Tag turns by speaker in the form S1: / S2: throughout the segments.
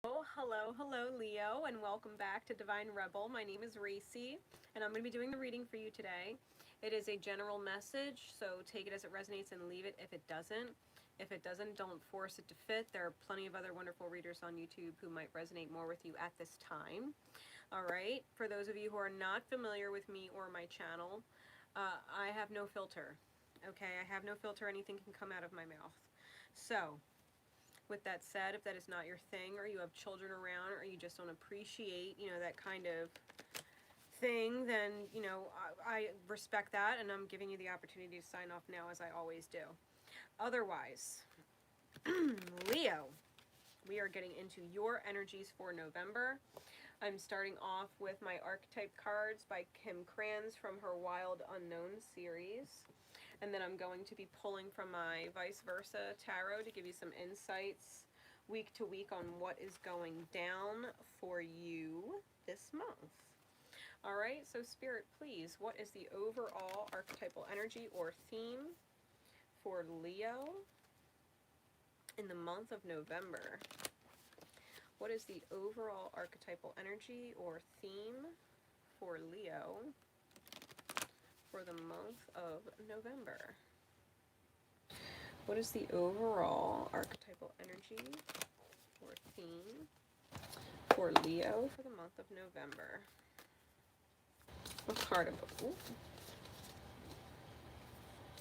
S1: Hello, Leo, and welcome back to Divine Rebel. My name is Racey, and I'm going to be doing the reading for you today. It is a general message, so take it as it resonates and leave it if it doesn't. If it doesn't, don't force it to fit. There are plenty of other wonderful readers on YouTube who might resonate more with you at this time. All right, for those of you who are not familiar with me or my channel, I have no filter. Okay, I have no filter. Anything can come out of my mouth. So, with that said, if that is not your thing, or you have children around, or you just don't appreciate, that kind of thing, then, I respect that, and I'm giving you the opportunity to sign off now, as I always do. Otherwise, Leo, we are getting into your energies for November. I'm starting off with my archetype cards by Kim Kranz from her Wild Unknown series. And then I'm going to be pulling from my Vice Versa Tarot to give you some insights week to week on what is going down for you this month. All right, so Spirit, please, what is the overall archetypal energy or theme for Leo in the month of November? What is the overall archetypal energy or theme for Leo for the month of November? What is the overall archetypal energy or theme for Leo for the month of November? What card above? Ooh,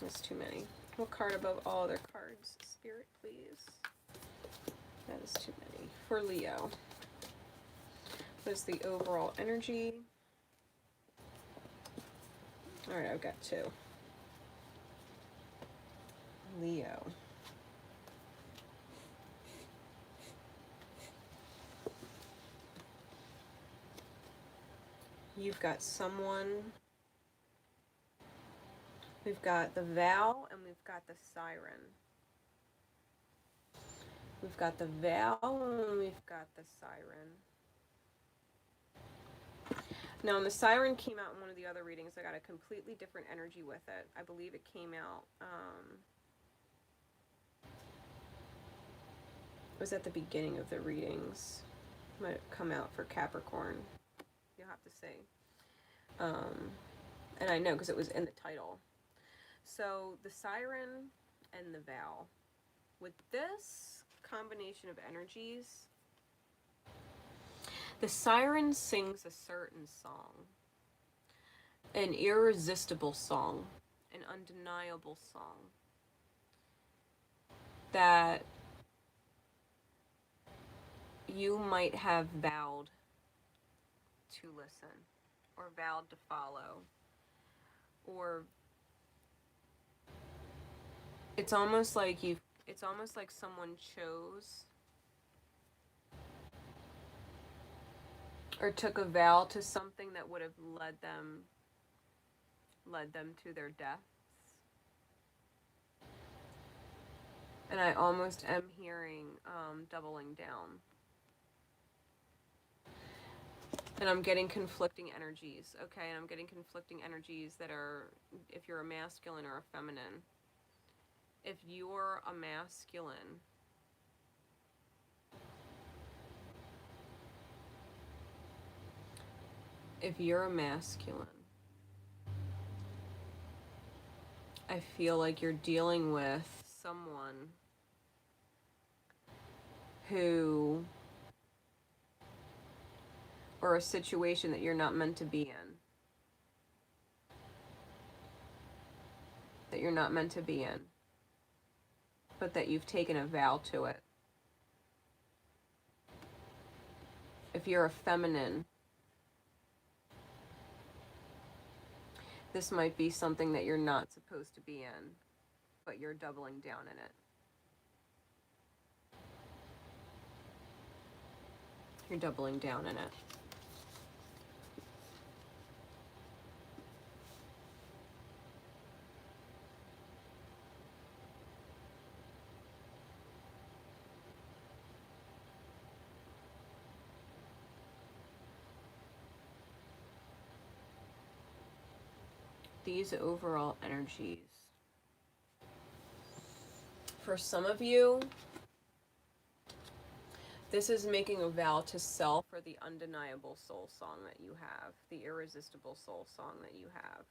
S1: that's too many. What card above all other cards? Spirit, please. That is too many. For Leo. What is the overall energy? Alright, I've got two. Leo. You've got someone. We've got the vow and we've got the siren. We've got the vow and we've got the siren. Now, when the siren came out in one of the other readings, I got a completely different energy with it. I believe it came out, it was at the beginning of the readings. It might have come out for Capricorn. You'll have to see. And I know because it was in the title. So, the siren and the vow. With this combination of energies, the siren sings a certain song, an irresistible song, an undeniable song that you might have vowed to listen or vowed to follow, or it's almost like someone chose or took a vow to something that would have led them to their deaths. And I almost am hearing doubling down. And I'm getting conflicting energies, okay? And I'm getting conflicting energies that are, if you're a masculine or a feminine. If you're a masculine, I feel like you're dealing with someone who, or a situation that you're not meant to be in. That you're not meant to be in. But that you've taken a vow to it. If you're a feminine, this might be something that you're not supposed to be in, but you're doubling down in it. You're doubling down in it. These overall energies. For some of you, This is making a vow to self for the undeniable soul song that you have, the irresistible soul song that you have.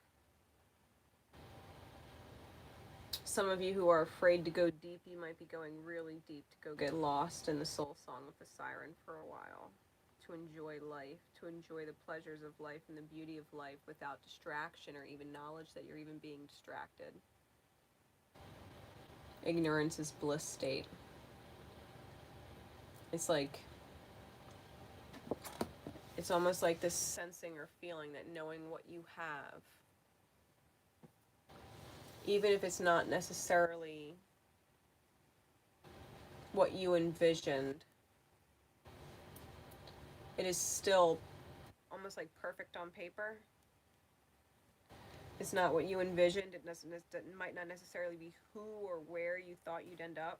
S1: Some of you who are afraid to go deep, you might be going really deep to go get lost in the soul song of the siren for a while. To enjoy life, to enjoy the pleasures of life and the beauty of life without distraction or even knowledge that you're even being distracted. Ignorance is bliss state. It's like, it's almost like this sensing or feeling that knowing what you have, even if it's not necessarily what you envisioned, it is still almost like perfect on paper. It's not what you envisioned. It might not necessarily be who or where you thought you'd end up,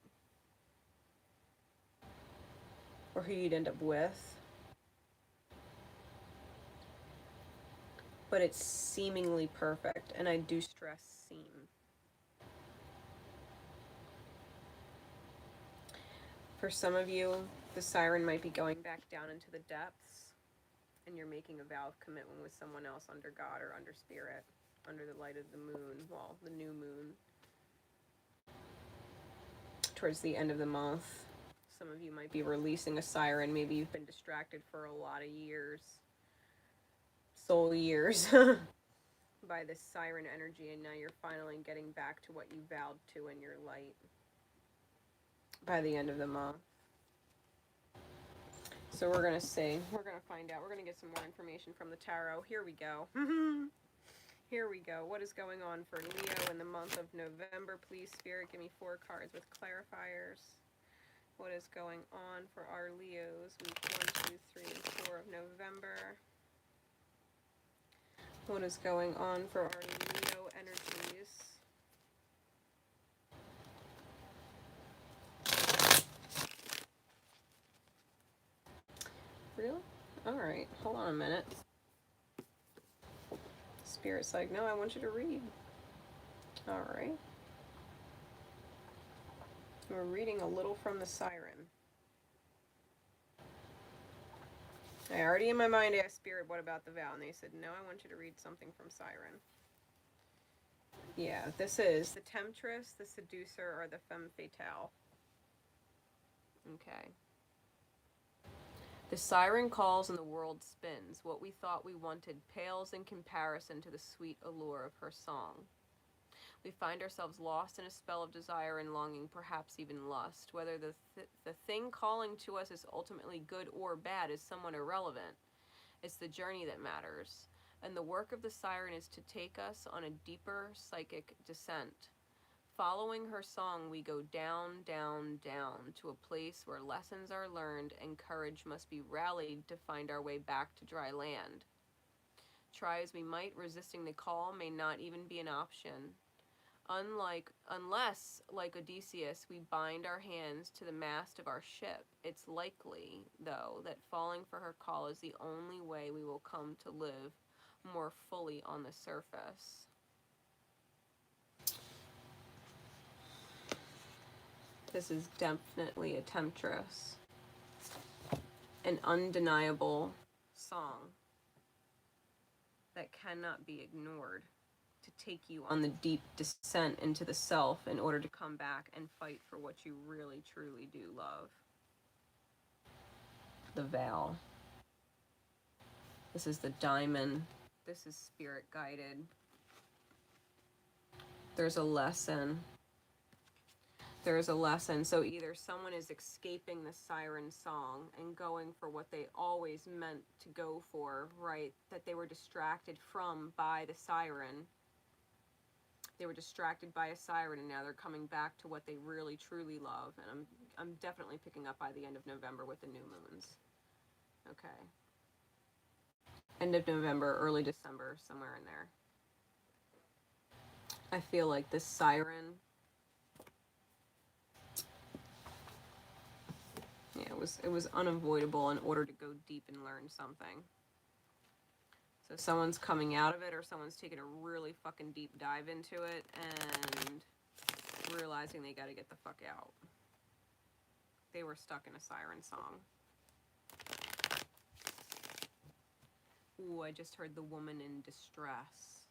S1: or who you'd end up with. But it's seemingly perfect, and I do stress seem. For some of you, the siren might be going back down into the depths, and you're making a vow of commitment with someone else under God or under spirit, under the light of the moon, well, the new moon, towards the end of the month. Some of you might be releasing a siren. Maybe you've been distracted for a lot of years, soul years, by this siren energy, and now you're finally getting back to what you vowed to in your light by the end of the month. So we're going to see. We're going to find out. We're going to get some more information from the tarot. Here we go. Here we go. What is going on for Leo in the month of November? Please, Spirit, give me 4 cards with clarifiers. What is going on for our Leos week 1, 2, 3, and 4 of November? What is going on for our Leo energies? Really? Alright, hold on a minute. Spirit's like, no, I want you to read. Alright. We're reading a little from the siren. I already in my mind asked Spirit, what about the vow? And they said, no, I want you to read something from siren. Yeah, this is the temptress, the seducer, or the femme fatale. Okay. The siren calls and the world spins. What we thought we wanted pales in comparison to the sweet allure of her song. We find ourselves lost in a spell of desire and longing, perhaps even lust. Whether the thing calling to us is ultimately good or bad is somewhat irrelevant. It's the journey that matters. And the work of the siren is to take us on a deeper psychic descent. Following her song, we go down, down, down to a place where lessons are learned and courage must be rallied to find our way back to dry land. Try as we might, resisting the call may not even be an option. Unless, like Odysseus, we bind our hands to the mast of our ship, it's likely, though, that falling for her call is the only way we will come to live more fully on the surface. This is definitely a temptress. An undeniable song that cannot be ignored to take you on the deep descent into the self in order to come back and fight for what you really, truly do love. The vow. This is the diamond. This is spirit guided. There's a lesson. There's a lesson. So either someone is escaping the siren song and going for what they always meant to go for, right? That they were distracted from by the siren. They were distracted by a siren and now they're coming back to what they really truly love. And I'm definitely picking up by the end of November with the new moons. Okay. End of November, early December, somewhere in there. I feel like this siren, yeah, it was unavoidable in order to go deep and learn something. So someone's coming out of it, or someone's taking a really fucking deep dive into it and realizing they got to get the fuck out. They were stuck in a siren song. Ooh, I just heard the woman in distress.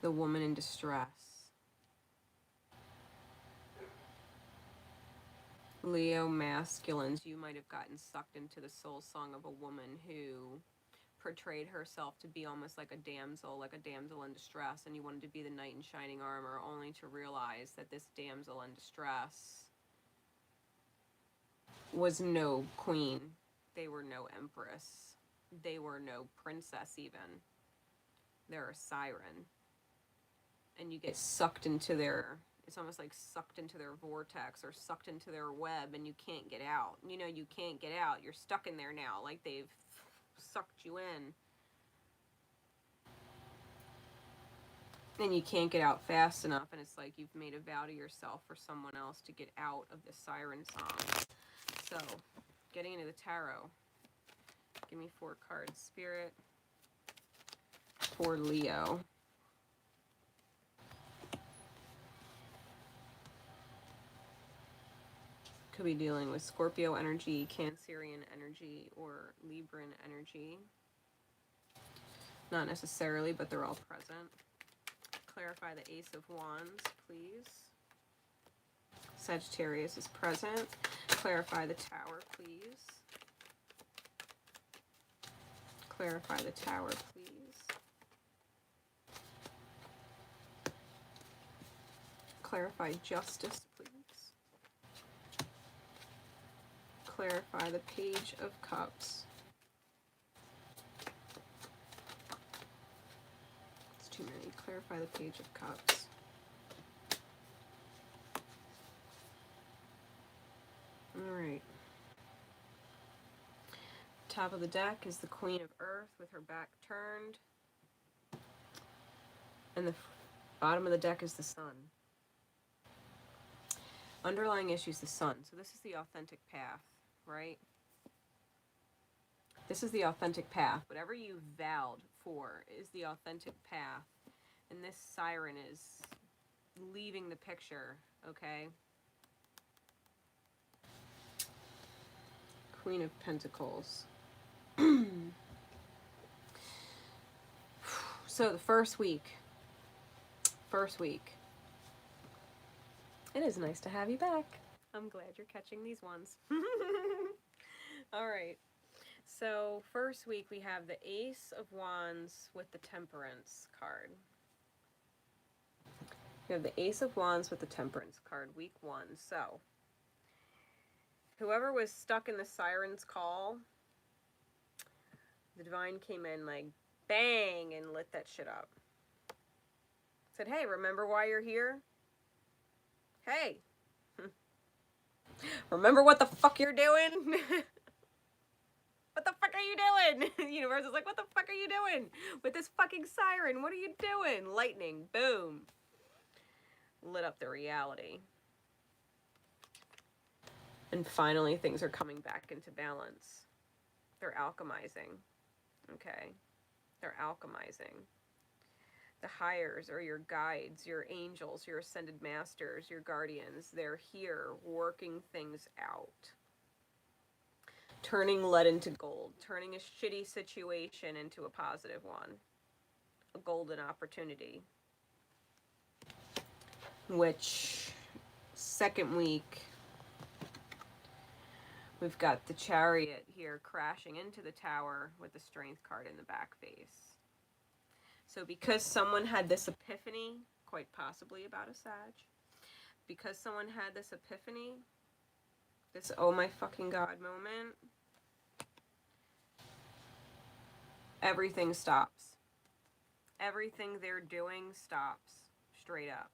S1: The woman in distress. Leo masculines, you might have gotten sucked into the soul song of a woman who portrayed herself to be almost like a damsel in distress, and you wanted to be the knight in shining armor, only to realize that this damsel in distress was no queen. They were no empress. They were no princess even. They're a siren. And you get sucked into their, it's almost like sucked into their vortex or sucked into their web, and you can't get out. You know, you can't get out. You're stuck in there now, like they've sucked you in. And you can't get out fast enough, and it's like you've made a vow to yourself for someone else to get out of the siren song. So, getting into the tarot. Give me 4 cards. Spirit for Leo. Could be dealing with Scorpio energy, Cancerian energy, or Libran energy. Not necessarily, but they're all present. Clarify the Ace of Wands, please. Sagittarius is present. Clarify the Tower, please. Clarify the Tower, please. Clarify Justice, please. Clarify the Page of Cups. It's too many. Clarify the Page of Cups. Alright. Top of the deck is the Queen of Earth with her back turned. And the bottom of the deck is the Sun. Underlying issue is the Sun. So this is the authentic path, right? This is the authentic path. Whatever you vowed for is the authentic path. And this siren is leaving the picture, okay? Queen of Pentacles. So the first week. It is nice to have you back. I'm glad you're catching these ones. All right. So first week we have the Ace of Wands with the Temperance card. We have the Ace of Wands with the Temperance card, week 1. So whoever was stuck in the siren's call, the divine came in like bang and lit that shit up. Said, hey, remember why you're here? Hey, remember what the fuck you're doing? What the fuck are you doing? The universe is like, what the fuck are you doing with this fucking siren? What are you doing? Lightning, boom. Lit up the reality. And finally, things are coming back into balance. They're alchemizing. Okay? They're alchemizing. The higher or your guides, your angels, your ascended masters, your guardians, they're here working things out. Turning lead into gold. Turning a shitty situation into a positive one. A golden opportunity. Which, second week, we've got the Chariot here crashing into the Tower with the Strength card in the back face. So because someone had this epiphany, quite possibly about a Sag, because someone had this epiphany, this oh my fucking god moment, everything stops. Everything they're doing stops, straight up.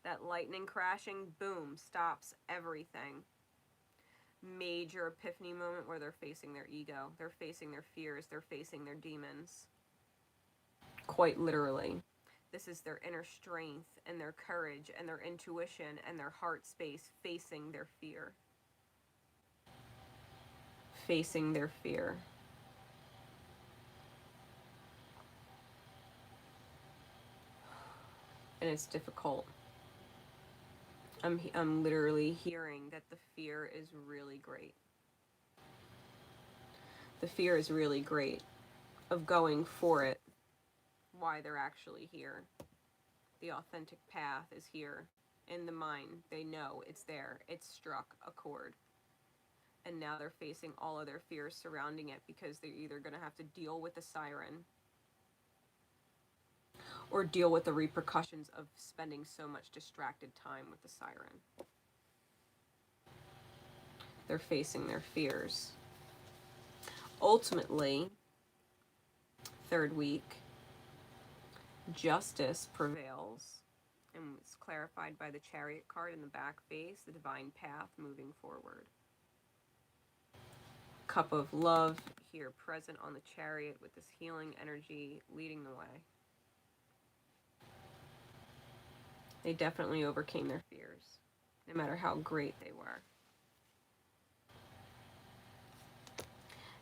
S1: That lightning crashing, boom, stops everything. Major epiphany moment where they're facing their ego, they're facing their fears, they're facing their demons. Quite literally. This is their inner strength and their courage and their intuition and their heart space facing their fear. Facing their fear. And it's difficult. I'm literally hearing that the fear is really great. The fear is really great of going for it, why they're actually here. The authentic path is here in the mind. They know it's there. It's struck a chord. And now they're facing all of their fears surrounding it because they're either going to have to deal with the siren or deal with the repercussions of spending so much distracted time with the siren. They're facing their fears. Ultimately, third week, justice prevails, and it's clarified by the Chariot card in the back face, the divine path moving forward. Cup of love here present on the Chariot with this healing energy leading the way. They definitely overcame their fears, no matter how great they were.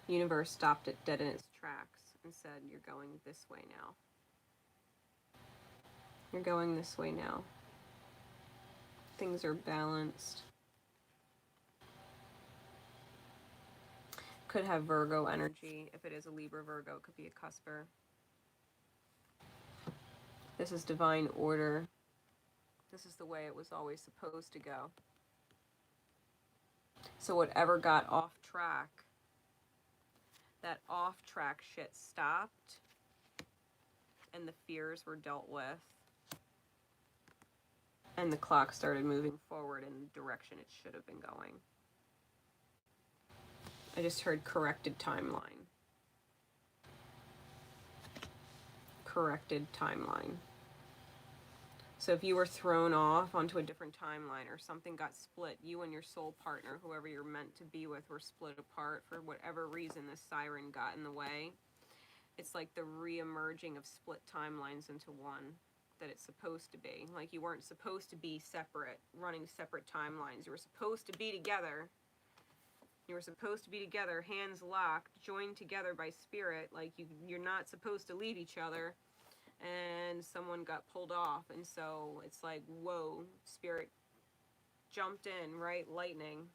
S1: The universe stopped it dead in its tracks and said, you're going this way now. You're going this way now. Things are balanced. Could have Virgo energy. If it is a Libra Virgo, it could be a cusper. This is divine order. This is the way it was always supposed to go. So whatever got off track, that off track shit stopped and the fears were dealt with and the clock started moving forward in the direction it should have been going. I just heard corrected timeline. Corrected timeline. So if you were thrown off onto a different timeline or something got split, you and your soul partner, whoever you're meant to be with, were split apart for whatever reason the siren got in the way. It's like the re-emerging of split timelines into one that it's supposed to be. Like you weren't supposed to be separate, running separate timelines. You were supposed to be together. You were supposed to be together, hands locked, joined together by spirit. Like you're not supposed to leave each other. And someone got pulled off, and so it's like, whoa, spirit jumped in, right? Lightning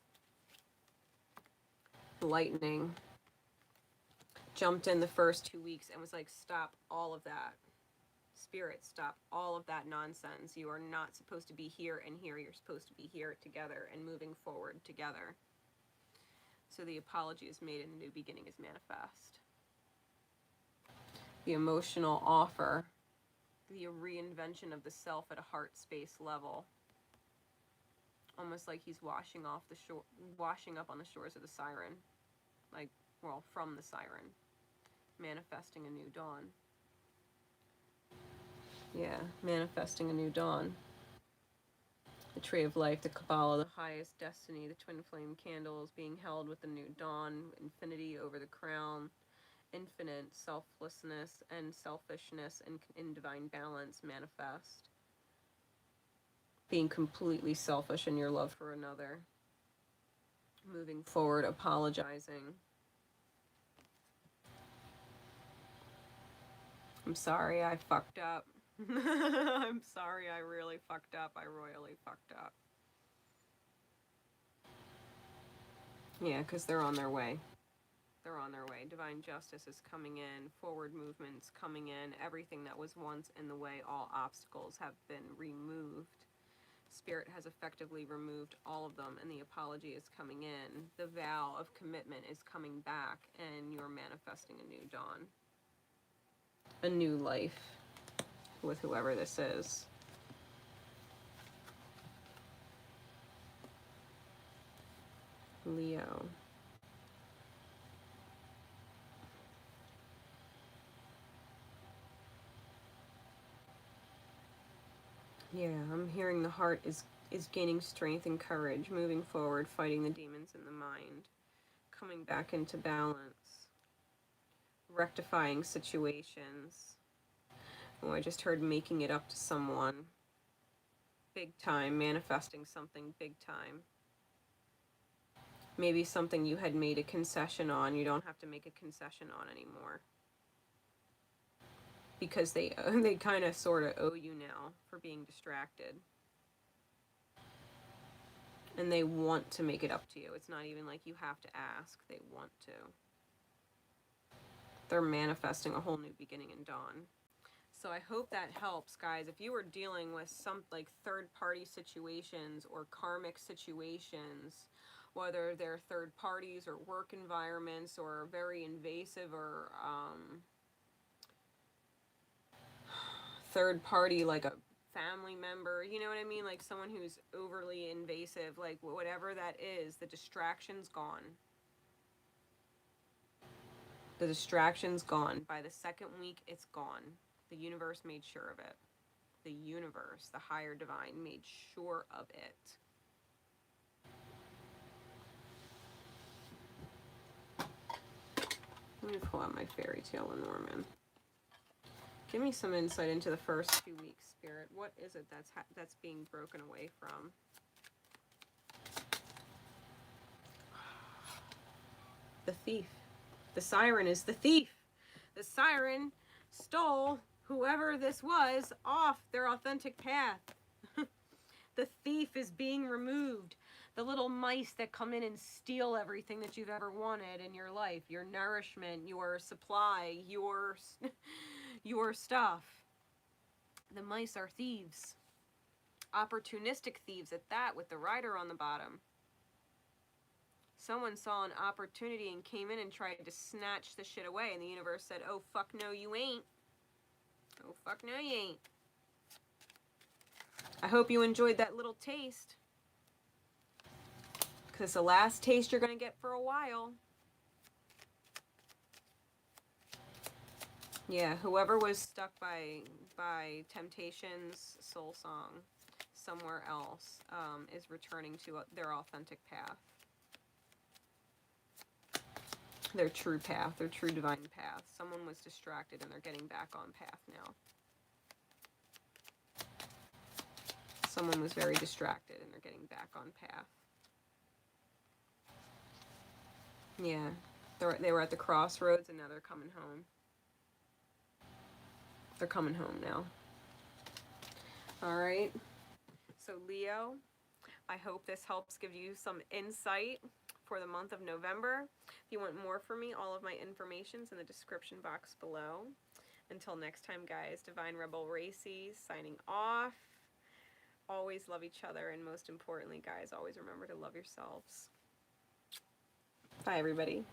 S1: jumped in the first 2 weeks and was like, stop all of that. Spirit, stop all of that nonsense. You are not supposed to be here and here. You're supposed to be here together and moving forward together. So the apology is made and a new beginning is manifest. The emotional offer, the reinvention of the self at a heart space level, almost like he's washing up on the shores of the siren, like, well, from the siren, manifesting a new dawn. Yeah, manifesting a new dawn. The tree of life, the Kabbalah, the highest destiny, the twin flame candles being held with the new dawn, infinity over the crown, infinite selflessness and selfishness and in divine balance manifest. Being completely selfish in your love for another. Moving forward, apologizing. I'm sorry I fucked up. I'm sorry I really fucked up. I royally fucked up. Yeah, because they're on their way. They're on their way. Divine justice is coming in. Forward movement's coming in. Everything that was once in the way, all obstacles have been removed. Spirit has effectively removed all of them, and the apology is coming in. The vow of commitment is coming back, and you're manifesting a new dawn. A new life with whoever this is. Leo. Yeah, I'm hearing the heart is gaining strength and courage, moving forward, fighting the demons in the mind, coming back into balance, rectifying situations. Oh, I just heard making it up to someone. Big time, manifesting something big time. Maybe something you had made a concession on, you don't have to make a concession on anymore. Because they kind of sort of owe you now for being distracted. And they want to make it up to you. It's not even like you have to ask, they want to. They're manifesting a whole new beginning and dawn. So I hope that helps, guys. If you are dealing with some like third-party situations or karmic situations, whether they're third parties or work environments or very invasive or third party, like a family member, you know what I mean? Like someone who's overly invasive, like whatever that is, the distraction's gone. The distraction's gone. By the second week, it's gone. The universe made sure of it. The universe, the higher divine, made sure of it. Let me pull out my fairy tale Lenormand. Give me some insight into the first 2 weeks, Spirit. What is it that's being broken away from? The thief. The siren is the thief. The siren stole whoever this was off their authentic path. The thief is being removed. The little mice that come in and steal everything that you've ever wanted in your life, your nourishment, your supply, your stuff. The mice are thieves. Opportunistic thieves at that, with the rider on the bottom. Someone saw an opportunity and came in and tried to snatch the shit away, and the universe said, oh, fuck no, you ain't. Oh, fuck no, you ain't. I hope you enjoyed that little taste. Because it's the last taste you're going to get for a while. Yeah, whoever was stuck by Temptation's soul song somewhere else is returning to their authentic path. Their true path, their true divine path. Someone was distracted and they're getting back on path now. Someone was very distracted and they're getting back on path. Yeah, they were at the crossroads and now they're coming home. They're coming home now. All right. So Leo, I hope this helps give you some insight for the month of November. If you want more from me, all of my information's in the description box below. Until next time, guys, Divine Rebel Racey signing off. Always love each other, and most importantly, guys, always remember to love yourselves. Bye, everybody.